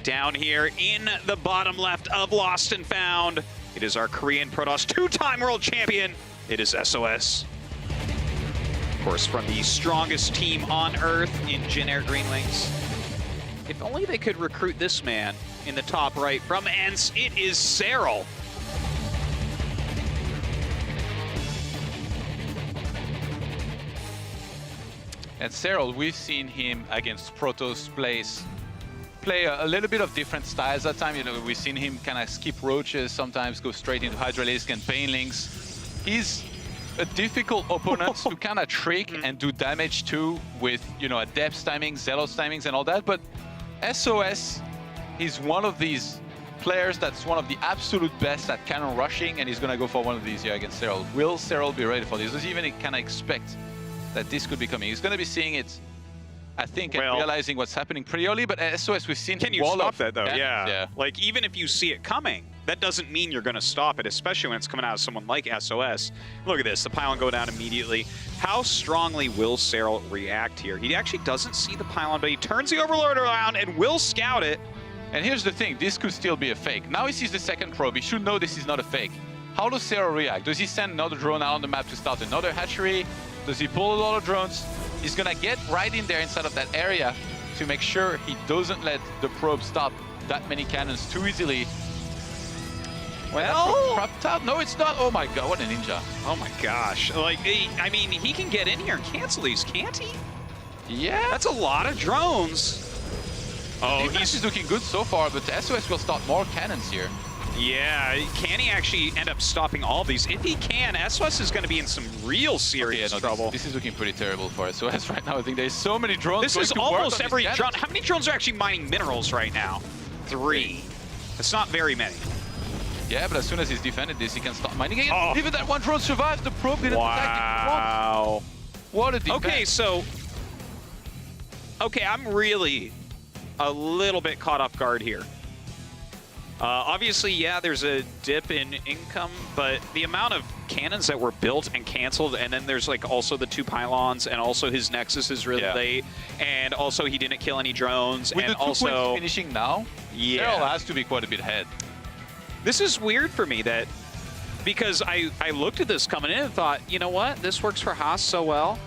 Down here in the bottom left of Lost and Found, it is our Korean Protoss two-time world champion. It is SOS. Of course, from the strongest team on Earth in Jin Air Green Wings. If only they could recruit this man in the top right from ENCE, it is Serral. And Serral, we've seen him against Protoss play a little bit of different styles at time. You know, we've seen him kind of skip roaches, sometimes go straight into Hydralisk and Banelings. He's a difficult opponent to kind of trick and do damage to with, you know, Adept's timings, Zealot's timings and all that. But SOS is one of these players that's one of the absolute best at cannon rushing, and he's going to go for one of these here against Serral. Will Serral be ready for this? Does he even kind of expect that this could be coming? He's going to be seeing it, I think, and realizing what's happening pretty early, but SOS, we've seen... Can you stop that, though? Yeah. Like, even if you see it coming, that doesn't mean you're going to stop it, especially when it's coming out of someone like SOS. Look at this, the pylon go down immediately. How strongly will Serral react here? He actually doesn't see the pylon, but he turns the Overlord around and will scout it. And here's the thing, this could still be a fake. Now he sees the second probe, he should know this is not a fake. How does Serral react? Does he send another drone out on the map to start another hatchery? Does he pull a lot of drones? He's gonna get right in there inside of that area to make sure he doesn't let the probe stop that many cannons too easily. Well, no, it's not. Oh my god, what a ninja. Oh my gosh. Like, I mean, he can get in here and cancel these, can't he? Yeah. That's a lot of drones. Oh, he's looking good so far, but the SOS will start more cannons here. Yeah, can he actually end up stopping all of these? If he can, SOS is going to be in some real serious trouble. This is looking pretty terrible for SOS right now. I think there's so many drones. This is almost every drone. How many drones are actually mining minerals right now? 3. It's not very many. Yeah, but as soon as he's defended this, he can start mining again. Oh. Even that one drone survives. The probe didn't attack. Wow. What a defense. Okay, so... Okay, I'm really a little bit caught off guard here. Obviously, yeah, there's a dip in income, but the amount of cannons that were built and canceled, and then there's like also the 2 pylons, and also his Nexus is really late, and also he didn't kill any drones, with and the 2 also points finishing now, Serral has to be quite a bit ahead. This is weird for me that because I looked at this coming in and thought, you know what, this works for Haas so well,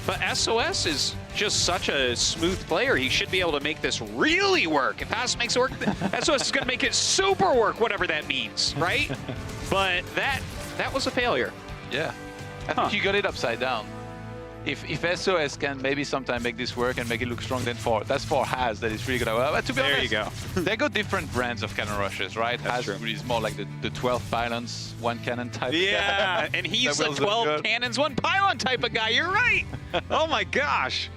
but SOS is just such a smooth player. He should be able to make this really work. If Haas makes it work, SOS is going to make it super work, whatever that means, right? But that was a failure. Yeah. I think you got it upside down. If SOS can maybe sometime make this work and make it look strong, then that's for Haas that is really good. But to be honest, you go. They got different brands of cannon rushes, right? That's Haas is more like the 12 pylons, 1 cannon type. Yeah, and he's a 12 cannons, 1 pylon type of guy. You're right. Oh my gosh.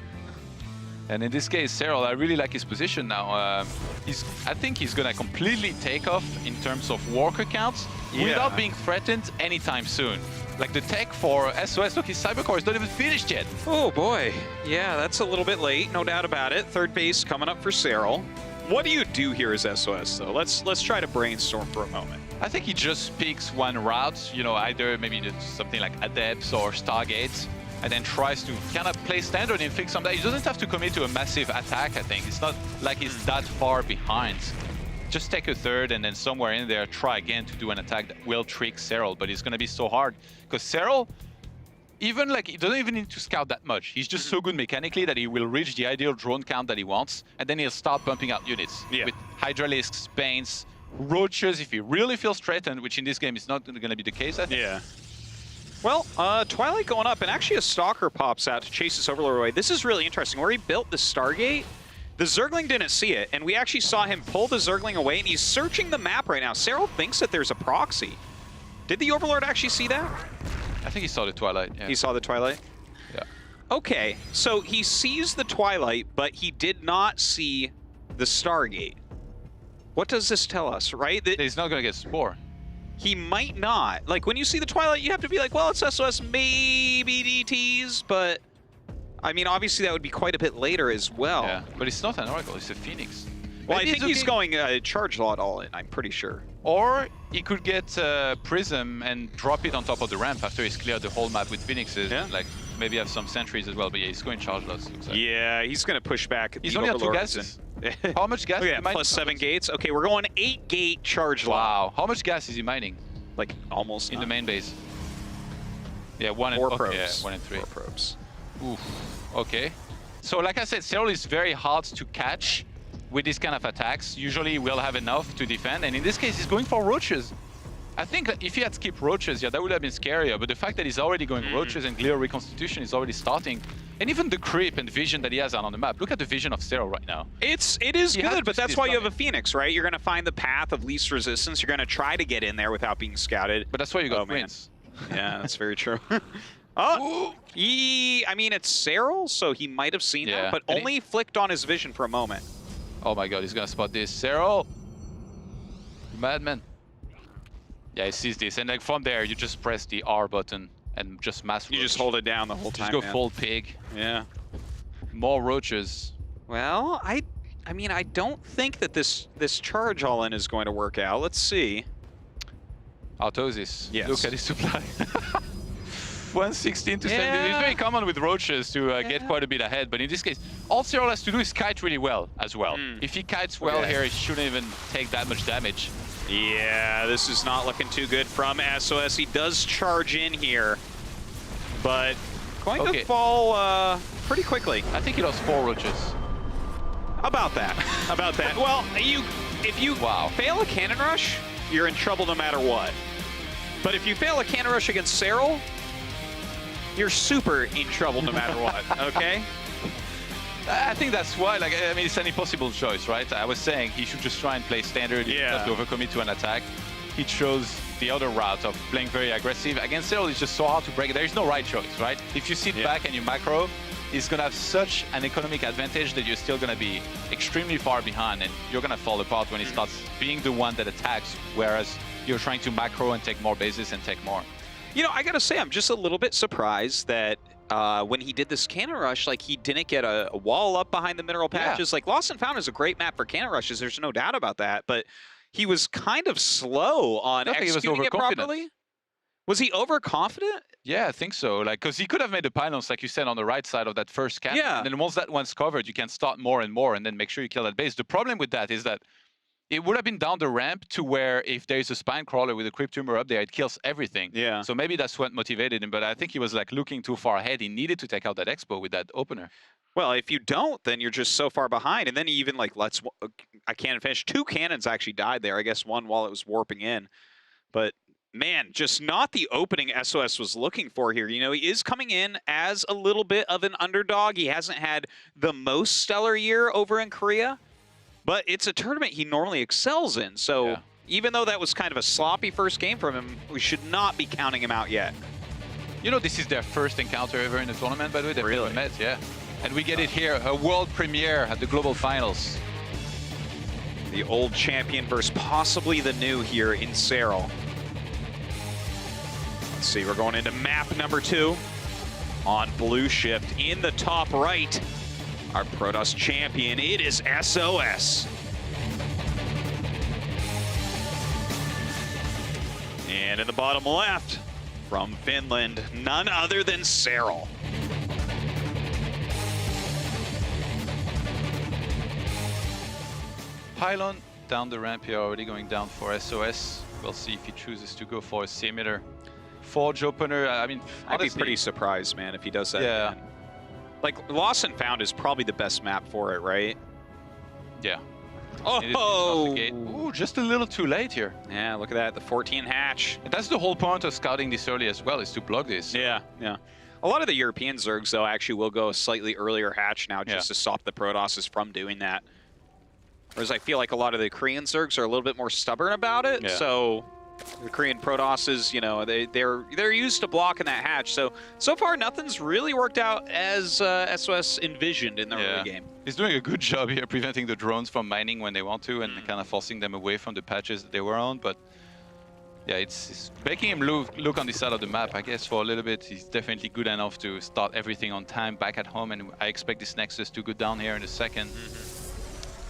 And in this case, Serral, I really like his position now. I think he's gonna completely take off in terms of worker counts without being threatened anytime soon. Like the tech for SOS, look, his Cybercore is not even finished yet. Oh boy, yeah, that's a little bit late, no doubt about it. Third base coming up for Serral. What do you do here as SOS though? Let's try to brainstorm for a moment. I think he just picks one route, you know, either maybe something like Adepts or Stargates, and then tries to kind of play standard and fix something. He doesn't have to commit to a massive attack, I think. It's not like he's that far behind. Just take a third and then somewhere in there try again to do an attack that will trick Serral, but it's going to be so hard. Because Serral, even like, he doesn't even need to scout that much. He's just so good mechanically that he will reach the ideal drone count that he wants, and then he'll start pumping out units with Hydralisks, Banes, Roaches if he really feels threatened, which in this game is not going to be the case, I think. Yeah. Well, Twilight going up, and actually a Stalker pops out to chase this Overlord away. This is really interesting. Where he built the Stargate, the Zergling didn't see it, and we actually saw him pull the Zergling away, and he's searching the map right now. Serral thinks that there's a proxy. Did the Overlord actually see that? I think he saw the Twilight, yeah. He saw the Twilight? Yeah. Okay, so he sees the Twilight, but he did not see the Stargate. What does this tell us, right? That he's not going to get Spore. He might not. Like, when you see the Twilight, you have to be like, well, it's SOS, maybe DTs, but... I mean, obviously that would be quite a bit later as well. Yeah, but it's not an Oracle, it's a Phoenix. Well, maybe I think he's going charge lot all in, I'm pretty sure. Or he could get Prism and drop it on top of the ramp after he's cleared the whole map with Phoenixes. Yeah. Like, maybe have some sentries as well, but yeah, he's going charge lots. Like. Yeah, he's going to push back. He's only at 2 gases. How much gas? Look at that, plus 7 gates. Okay, we're going 8 gate charge line. Wow. How much gas is he mining? Like almost in the main base. Yeah, 1 and 4 probes. Yeah, 1 and 3. 4 probes. Oof. Okay. So like I said, Serral is very hard to catch with these kind of attacks. Usually we'll have enough to defend, and in this case he's going for roaches. I think that if he had skipped roaches, yeah, that would have been scarier, but the fact that he's already going roaches and Glider Reconstitution is already starting, and even the creep and vision that he has on the map. Look at the vision of Serral right now. It is good, but that's why you have a Phoenix, right? You're going to find the path of least resistance. You're going to try to get in there without being scouted. But that's why you got Prince. Yeah, that's very true. Oh, I mean, it's Serral, so he might have seen that, but only flicked on his vision for a moment. Oh my god, he's gonna spot this. Serral! Madman. Yeah, he sees this, and like from there, you just press the R button and just mass roach. You just hold it down the whole time, Just go full pig. Yeah. More roaches. Well, I mean, I don't think that this charge all-in is going to work out. Let's see. Autosis. Yes. Look at his supply. 116 to 70. It's very common with roaches to get quite a bit ahead, but in this case, all Serral has to do is kite really well as well. If he kites well here, he shouldn't even take that much damage. Yeah, this is not looking too good from SOS. He does charge in here, but going to fall pretty quickly. I think he lost 4 roaches. About that. About that. Well, if you fail a cannon rush, you're in trouble no matter what. But if you fail a cannon rush against Serral, you're super in trouble no matter what, okay? I think that's why, like, I mean, it's an impossible choice, right? I was saying he should just try and play standard, just overcommit to an attack. He chose the other route of playing very aggressive. Against Serral, it's just so hard to break it. There is no right choice, right? If you sit back and you macro, he's going to have such an economic advantage that you're still going to be extremely far behind, and you're going to fall apart when he starts being the one that attacks, whereas you're trying to macro and take more bases and take more. You know, I gotta say, I'm just a little bit surprised that when he did this cannon rush, like, he didn't get a wall up behind the mineral patches. Like, Lost and Found is a great map for cannon rushes. There's no doubt about that. But he was kind of slow on executing it properly. Was he overconfident? Yeah, I think so. Like, because he could have made the pylons, like you said, on the right side of that first cannon. And then once that one's covered, you can start more and more, and then make sure you kill that base. The problem with that is that it would have been down the ramp to where if there's a spine crawler with a crypt tumor up there, it kills everything. Yeah. So maybe that's what motivated him, but I think he was like looking too far ahead. He needed to take out that expo with that opener. Well, if you don't, then you're just so far behind. And then he even like I can't finish. 2 cannons actually died there. I guess one while it was warping in. But man, just not the opening SOS was looking for here. You know, he is coming in as a little bit of an underdog. He hasn't had the most stellar year over in Korea. But it's a tournament he normally excels in, so even though that was kind of a sloppy first game from him, we should not be counting him out yet. You know, this is their first encounter ever in the tournament, by the way. They've never met, and we get it here, a world premiere at the Global Finals. The old champion versus possibly the new here in Serral. Let's see, we're going into map number 2 on Blue Shift in the top right. Our Protoss champion, it is SOS. And in the bottom left, from Finland, none other than Serral. Pylon down the ramp here, already going down for SOS. We'll see if he chooses to go for a similar Forge opener. I mean, I'd be pretty surprised, man, if he does that. Yeah. Again. Like, Lost and Found is probably the best map for it, right? Yeah. Oh! Ooh, just a little too late here. Yeah, look at that, the 14 hatch. And that's the whole point of scouting this early as well, is to block this. Yeah, yeah. A lot of the European Zergs, though, actually will go a slightly earlier hatch now just to stop the Protosses from doing that. Whereas I feel like a lot of the Korean Zergs are a little bit more stubborn about it, so the Korean Protosses, you know, they're used to blocking that hatch. So far, nothing's really worked out as SOS envisioned in the early game. He's doing a good job here preventing the drones from mining when they want to and kind of forcing them away from the patches that they were on. But yeah, it's making him look on this side of the map, I guess, for a little bit. He's definitely good enough to start everything on time back at home, and I expect this Nexus to go down here in a second.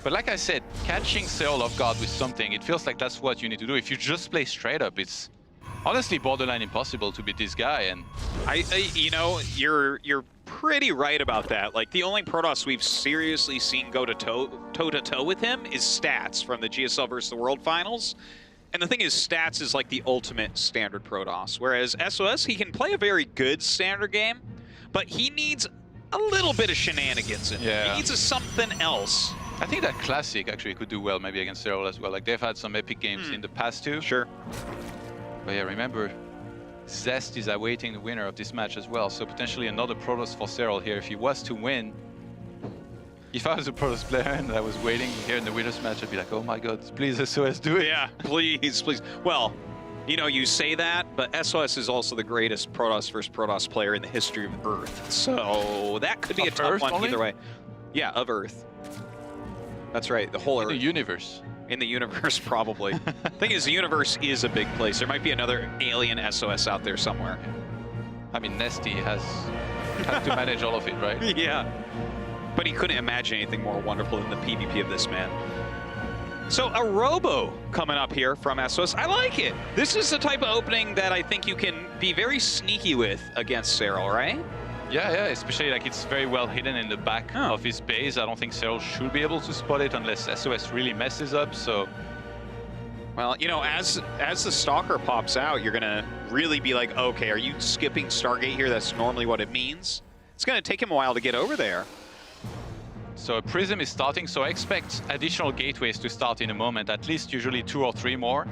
But like I said, catching Serral off guard with something, it feels like that's what you need to do. If you just play straight up, it's honestly borderline impossible to beat this guy. And you know, you're pretty right about that. Like, the only Protoss we've seriously seen go toe-to-toe with him is Stats from the GSL versus the World Finals. And the thing is, Stats is like the ultimate standard Protoss, whereas SOS, he can play a very good standard game, but he needs a little bit of shenanigans in him. He needs something else. I think that Classic actually could do well maybe against Serral as well. Like, they've had some epic games in the past too. Sure. But yeah, remember, Zest is awaiting the winner of this match as well, so potentially another Protoss for Serral here if he was to win. If I was a Protoss player and I was waiting here in the winner's match, I'd be like, oh my god, please SOS, do it. Yeah, please, please. Well, you know, you say that, but SOS is also the greatest Protoss versus Protoss player in the history of Earth. So that could be a tough one either way. Yeah, of Earth. That's right, the whole Earth. In the universe. In the universe, probably. Thing is, the universe is a big place. There might be another alien SOS out there somewhere. I mean, Nesty has to manage all of it, right? Yeah. But he couldn't imagine anything more wonderful than the PvP of this man. So a Robo coming up here from SOS. I like it. This is the type of opening that I think you can be very sneaky with against Serral, right? Yeah, yeah, especially like it's very well hidden in the back of his base. I don't think Serral should be able to spot it unless SOS really messes up, so... Well, you know, as the Stalker pops out, you're gonna really be like, okay, are you skipping Stargate here? That's normally what it means. It's gonna take him a while to get over there. So a Prism is starting, so I expect additional gateways to start in a moment, at least usually 2 or 3 more.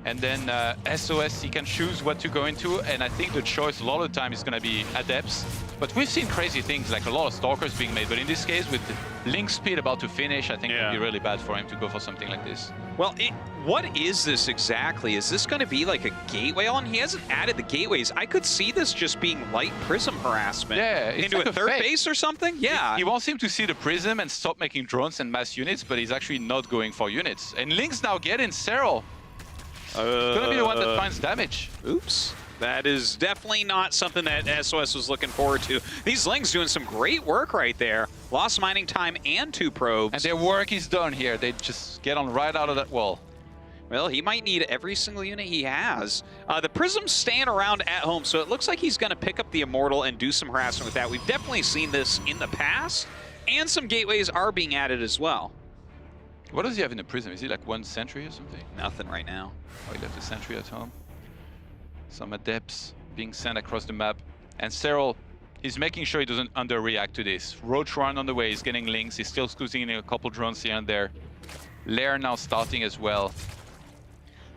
And then SOS, he can choose what to go into, and I think the choice a lot of the time is going to be Adepts. But we've seen crazy things, like a lot of Stalkers being made, but in this case, with Link Speed about to finish, I think it would be really bad for him to go for something like this. Well, what is this exactly? Is this going to be like a gateway on? He hasn't added the gateways. I could see this just being light Prism harassment. Yeah, it's into like a third fake base or something? Yeah. He wants him to see the Prism and stop making drones and mass units, but he's actually not going for units. And Link's now getting Serral. Gonna be the one that finds damage. Oops. That is definitely not something that SOS was looking forward to. These Lings doing some great work right there. Lost mining time and 2 probes. And their work is done here. They just get on right out of that wall. Well, he might need every single unit he has. The Prism's staying around at home, so it looks like he's going to pick up the Immortal and do some harassment with that. We've definitely seen this in the past, and some gateways are being added as well. What does he have in the Prism? Is he like 1 sentry or something? Nothing right now. Oh, he left a sentry at home. Some Adepts being sent across the map. And Serral, he's making sure he doesn't underreact to this. Roach Run on the way, he's getting links. He's still squeezing in a couple drones here and there. Lair now starting as well.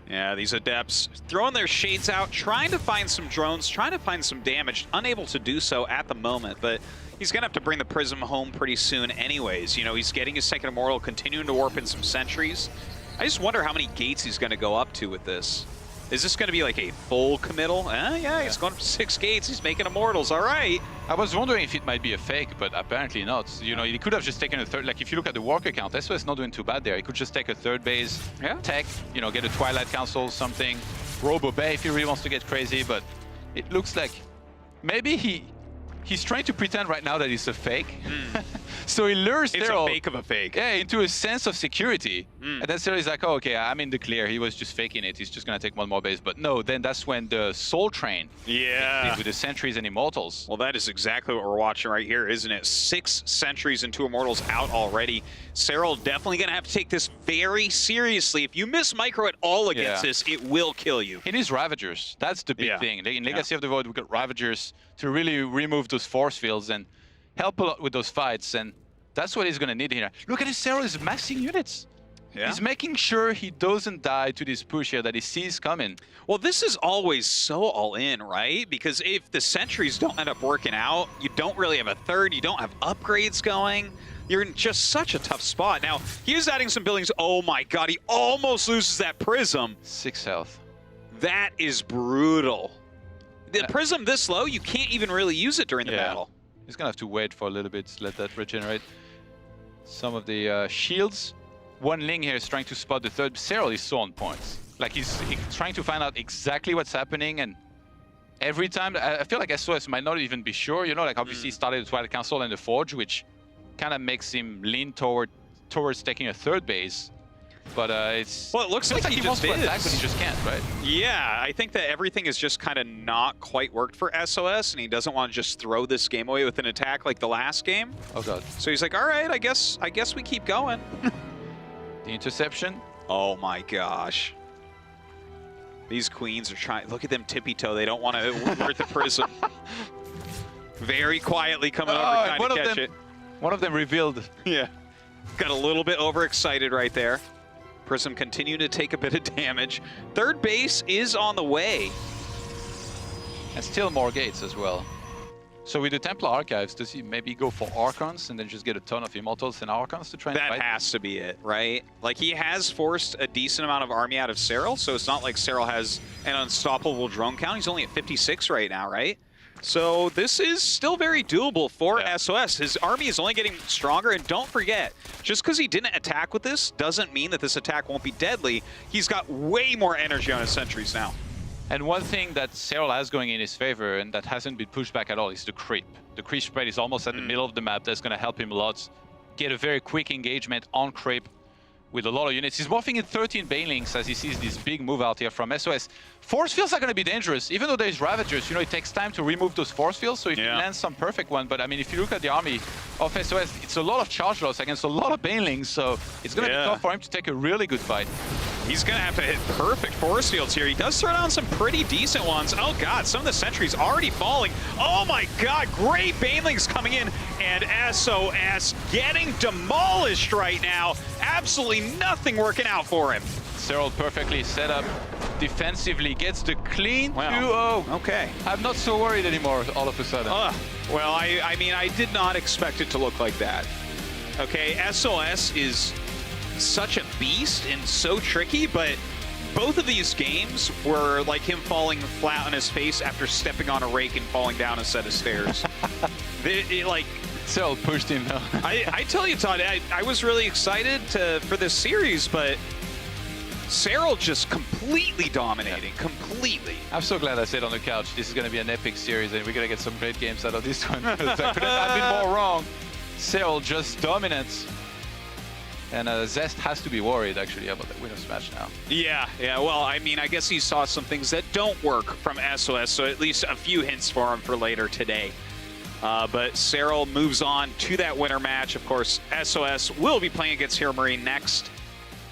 Yeah, these Adepts throwing their shades out, trying to find some drones, trying to find some damage. Unable to do so at the moment, but he's going to have to bring the Prism home pretty soon anyways. You know, he's getting his second Immortal, continuing to warp in some sentries. I just wonder how many gates he's going to go up to with this. Is this going to be like a full committal? Yeah, he's going up to 6 gates. He's making Immortals. All right. I was wondering if it might be a fake, but apparently not. You know, he could have just taken a third. Like, if you look at the walker count, SOS not doing too bad there. He could just take a third base, tech, you know, get a Twilight Council, something. Robo Bay if he really wants to get crazy, but it looks like maybe he's trying to pretend right now that it's a fake. So he lures Serral, it's a fake of a fake. Yeah, into a sense of security. And then Serral is like, oh, okay, I'm in the clear. He was just faking it. He's just going to take 1 more base. But no, then that's when the Soul Train with the Sentries and Immortals. Well, that is exactly what we're watching right here, isn't it? 6 Sentries and 2 Immortals out already. Serral definitely going to have to take this very seriously. If you miss micro at all against this, it will kill you. He needs Ravagers. That's the big thing. In Legacy of the Void, we've got Ravagers to really remove those force fields and help a lot with those fights, and that's what he's going to need here. Look at his Serral is massing units. He's making sure he doesn't die to this push here that he sees coming. Well, this is always so all in, right? Because if the sentries don't end up working out, you don't really have a third, you don't have upgrades going. You're in just such a tough spot. Now, he is adding some buildings. Oh my god, he almost loses that Prism. 6 health. That is brutal. The Prism this low, you can't even really use it during the battle. He's going to have to wait for a little bit to let that regenerate. Some of the shields. One Ling here is trying to spot the third. Serral is so on point. Like, he's trying to find out exactly what's happening, and every time, I feel like SOS might not even be sure, you know, like obviously he started the Twilight Council and the Forge, which kind of makes him lean towards taking a third base. But it's... Well, it looks like he wants just to attack, is. but he just can't, right? Yeah, I think that everything has just kind of not quite worked for SOS, and he doesn't want to just throw this game away with an attack like the last game. Oh, God. So he's like, all right, I guess we keep going. The interception. Oh, my gosh. These queens are trying. Look at them tippy-toe. They don't want to work the prism. Very quietly coming over trying to catch it. One of them revealed. Yeah. Got a little bit overexcited right there. Prism continued to take a bit of damage. Third base is on the way. And still more gates as well. So with the Templar Archives, does he maybe go for Archons and then just get a ton of Immortals and Archons to try and fight? That has to be it, right? Like, he has forced a decent amount of army out of Serral, so it's not like Serral has an unstoppable drone count. He's only at 56 right now, right? So this is still very doable for SOS. His army is only getting stronger, and don't forget, just because he didn't attack with this doesn't mean that this attack won't be deadly. He's got way more energy on his sentries now. And one thing that Serral has going in his favor and that hasn't been pushed back at all is the creep. The creep spread is almost at the middle of the map. That's going to help him a lot. Get a very quick engagement on creep with a lot of units. He's morphing in 13 Banelings as he sees this big move out here from SOS. Force fields are going to be dangerous. Even though there's Ravagers, you know, it takes time to remove those force fields, so if he lands some perfect one. But I mean, if you look at the army of SOS, it's a lot of charge loss against a lot of Banelings, so it's going to be tough for him to take a really good fight. He's going to have to hit perfect force fields here. He does throw down some pretty decent ones. Oh, God, some of the sentries already falling. Oh, my God, great Banelings coming in. And SOS getting demolished right now. Absolutely nothing working out for him. Serral perfectly set up defensively, gets the clean 2-0. Okay. I'm not so worried anymore all of a sudden. Well, I mean, I did not expect it to look like that. Okay, SOS is such a beast and so tricky, but both of these games were like him falling flat on his face after stepping on a rake and falling down a set of stairs. Like, Serral pushed him though. I tell you, Todd, I was really excited for this series, but Serral just completely dominating, completely. I'm so glad I stayed on the couch. This is going to be an epic series, and we're going to get some great games out of this one. I couldn't have been more wrong. Serral just dominates. And Zest has to be worried, actually, about the winner's match now. Yeah. Well, I mean, I guess he saw some things that don't work from SOS, so at least a few hints for him for later today. But Serral moves on to that winner match. Of course, SOS will be playing against Hero Marine next.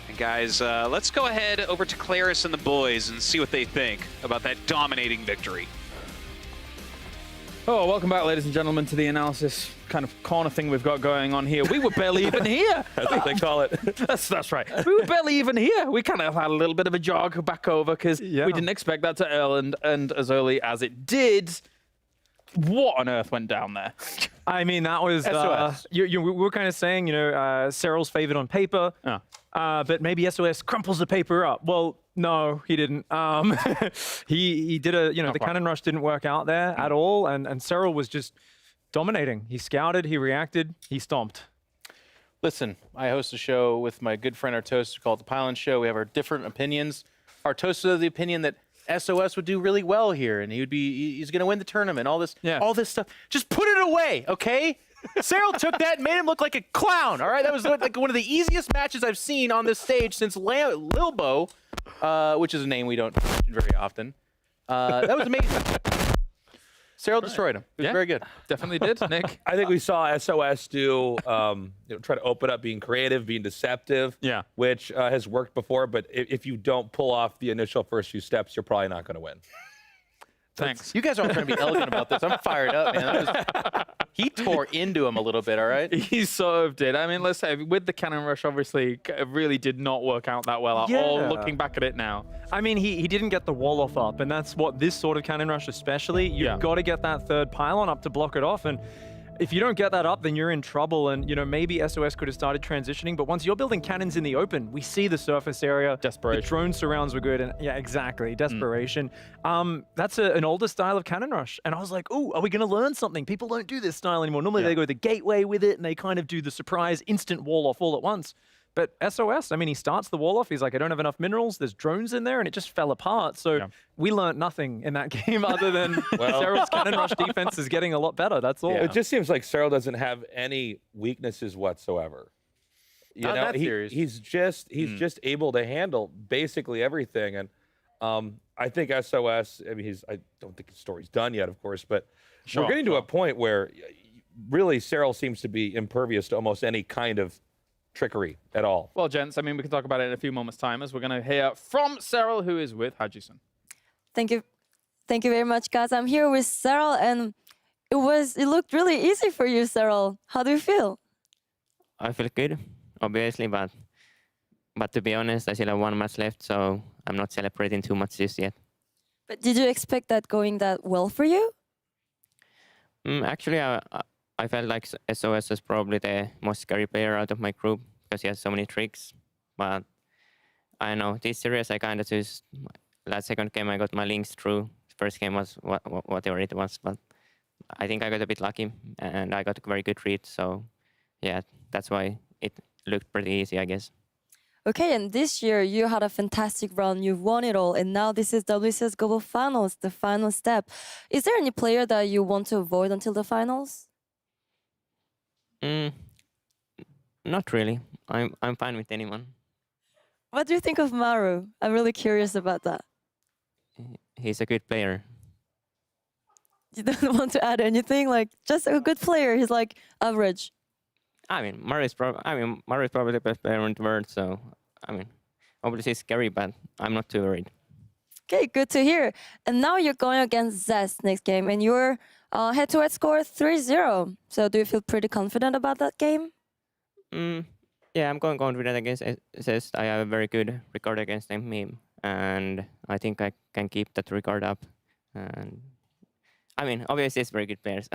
And guys, let's go ahead over to Claris and the boys and see what they think about that dominating victory. Oh, welcome back, ladies and gentlemen, to the analysis kind of corner thing we've got going on here. We were barely even here. That's what they call it. That's right. We were barely even here. We kind of had a little bit of a jog back over because we didn't expect that to end as early as it did. What on earth went down there? I mean, that was we were kind of saying, you know, Serral's favored on paper, but maybe SOS crumples the paper up. Well, no, he didn't. He did the cannon rush didn't work out there at all, and Serral was just dominating. He scouted, he reacted, he stomped. Listen, I host a show with my good friend Artosis called The Pylon Show. We have our different opinions. Artosis is of the opinion that SOS would do really well here, and he's going to win the tournament. All this stuff. Just put it away, okay? Serral took that and made him look like a clown. All right, that was like one of the easiest matches I've seen on this stage since Lilbo, which is a name we don't mention very often. That was amazing. Serral destroyed him. It was very good. Definitely did, Nick. I think we saw SOS do, try to open up, being creative, being deceptive, which has worked before. But if you don't pull off the initial first few steps, you're probably not going to win. Thanks. You guys aren't trying to be elegant about this. I'm fired up, man. He tore into him a little bit, all right? He sort of did. I mean, let's say with the cannon rush, obviously, it really did not work out that well at all, looking back at it now. I mean, he didn't get the wall off up, and that's what this sort of cannon rush especially, you've got to get that third pylon up to block it off, and if you don't get that up, then you're in trouble, and maybe SOS could have started transitioning, but once you're building cannons in the open, we see the surface area. Desperation. The drone surrounds were good, and exactly, desperation. That's an older style of cannon rush, and I was like, ooh, are we going to learn something? People don't do this style anymore. Normally they go the gateway with it, and they kind of do the surprise instant wall off all at once. But SOS, I mean, he starts the wall off. He's like, I don't have enough minerals. There's drones in there, and it just fell apart. So we learned nothing in that game other than Serral's cannon rush defense is getting a lot better. That's all. It just seems like Serral doesn't have any weaknesses whatsoever. You Not know, that serious. he's just able to handle basically everything. And I think SOS. I mean, I don't think his story's done yet, of course, but we're getting to a point where really Serral seems to be impervious to almost any kind of trickery at all. Well, gents, I mean, we can talk about it in a few moments' time as we're going to hear from Serral, who is with Hajison. Thank you very much, guys. I'm here with Serral, and it looked really easy for you, Serral. How do you feel? I feel good, obviously, but to be honest, I still have 1 match left, so I'm not celebrating too much just yet. But did you expect that going that well for you? Actually, I felt like SOS was probably the most scary player out of my group because he has so many tricks. But I don't know, this series I kind of just, last second game I got my links through. First game was whatever it was, but I think I got a bit lucky and I got a very good read. So yeah, that's why it looked pretty easy, I guess. Okay, and this year you had a fantastic run. You've won it all, and now this is WCS Global Finals, the final step. Is there any player that you want to avoid until the finals? Not really. I'm fine with anyone. What do you think of Maru? I'm really curious about that. He's a good player. You don't want to add anything? Like, just a good player. He's like average. I mean, Maru is probably the best player in the world. So, I mean, obviously it's scary, but I'm not too worried. Okay, good to hear. And now you're going against Zest next game, and your head-to-head score 3-0. So do you feel pretty confident about that game? Yeah, I'm going confident against Zest. I have a very good record against them, and I think I can keep that record up. And I mean, obviously it's very good players.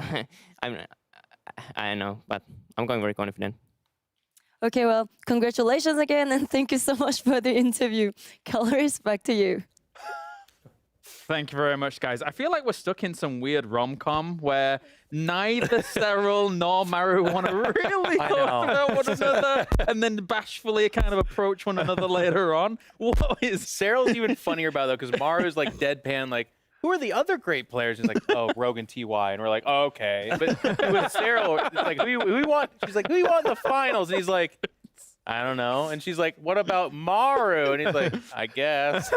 I know, but I'm going very confident. Okay, well, congratulations again, and thank you so much for the interview. Calories, back to you. Thank you very much, guys. I feel like we're stuck in some weird rom-com where neither Serral nor Maru want to really talk about one another and then bashfully kind of approach one another later on. What is... Serral's even funnier about it, though, because Maru's like deadpan, like, who are the other great players? He's like, oh, Rogue and TY. And we're like, oh, okay. But with Serral, it's like, who you want? She's like, who you want in the finals? And he's like, I don't know. And she's like, what about Maru? And he's like, I guess.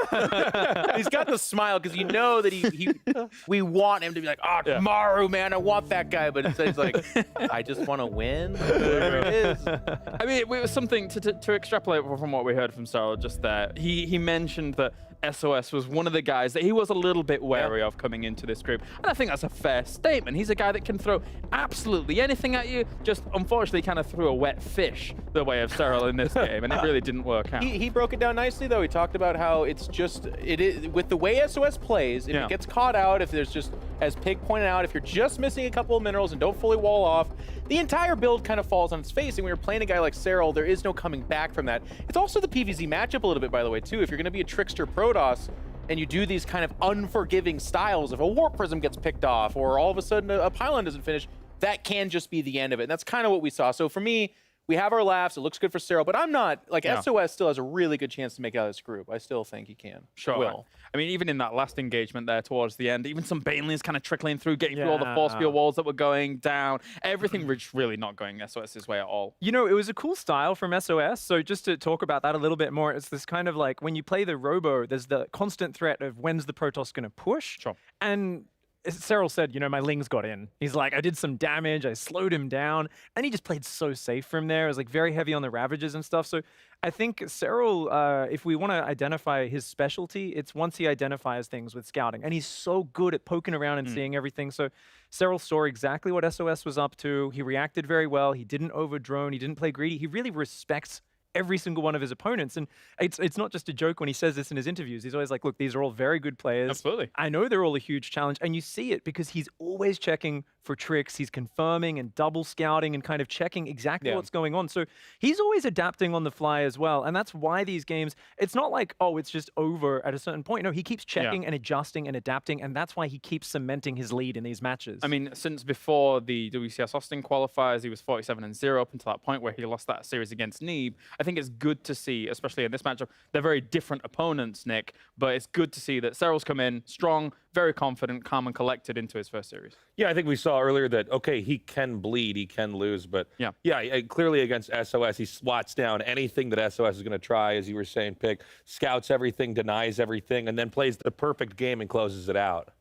He's got the smile because you know that we want him to be like, oh, yeah. Maru, man, I want that guy. But instead he's like, I just want to win, whatever it is. I mean, it was something to extrapolate from what we heard from Serral just there. He mentioned that SOS was one of the guys that he was a little bit wary of coming into this group. And I think that's a fair statement. He's a guy that can throw absolutely anything at you, just unfortunately kind of threw a wet fish the way of Serral in this game, and it really didn't work out. He broke it down nicely, though. He talked about how it's just, it is with the way SOS plays, if it gets caught out, if there's just, as Pig pointed out, if you're just missing a couple of minerals and don't fully wall off, the entire build kind of falls on its face. And when you're playing a guy like Serral, there is no coming back from that. It's also the PvZ matchup a little bit, by the way, too. If you're going to be a trickster Protoss, and you do these kind of unforgiving styles, if a Warp Prism gets picked off, or all of a sudden a pylon doesn't finish, that can just be the end of it. And that's kind of what we saw. So for me, we have our laughs. It looks good for Serral, but I'm not, like, SOS still has a really good chance to make it out of this group. I still think he can. Sure. Will. I mean, even in that last engagement there towards the end, even some Banelings kind of trickling through, getting through all the force field walls that were going down. Everything was really not going SOS's way at all. You know, it was a cool style from SOS. So just to talk about that a little bit more, it's this kind of like, when you play the Robo, there's the constant threat of when's the Protoss going to push? Sure. And Serral said, you know, my Lings got in. He's like, I did some damage, I slowed him down, and he just played so safe from there. It was like very heavy on the Ravages and stuff. So I think Serral, if we want to identify his specialty, it's once he identifies things with scouting. And he's so good at poking around and seeing everything. So Serral saw exactly what SOS was up to. He reacted very well. He didn't over-drone. He didn't play greedy. He really respects every single one of his opponents. And it's not just a joke when he says this in his interviews. He's always like, look, these are all very good players. Absolutely. I know they're all a huge challenge. And you see it because he's always checking for tricks. He's confirming and double scouting and kind of checking exactly what's going on. So he's always adapting on the fly as well. And that's why these games, it's not like, oh, it's just over at a certain point. No, he keeps checking and adjusting and adapting. And that's why he keeps cementing his lead in these matches. I mean, since before the WCS Austin qualifiers, he was 47-0 up until that point where he lost that series against Neeb. I think it's good to see, especially in this matchup, they're very different opponents, Nick, but it's good to see that Serral's come in strong, very confident, calm and collected into his first series. Yeah, I think we saw earlier that, okay, he can bleed, he can lose, but clearly against SOS, he swats down anything that SOS is going to try, as you were saying, Pick, scouts everything, denies everything, and then plays the perfect game and closes it out.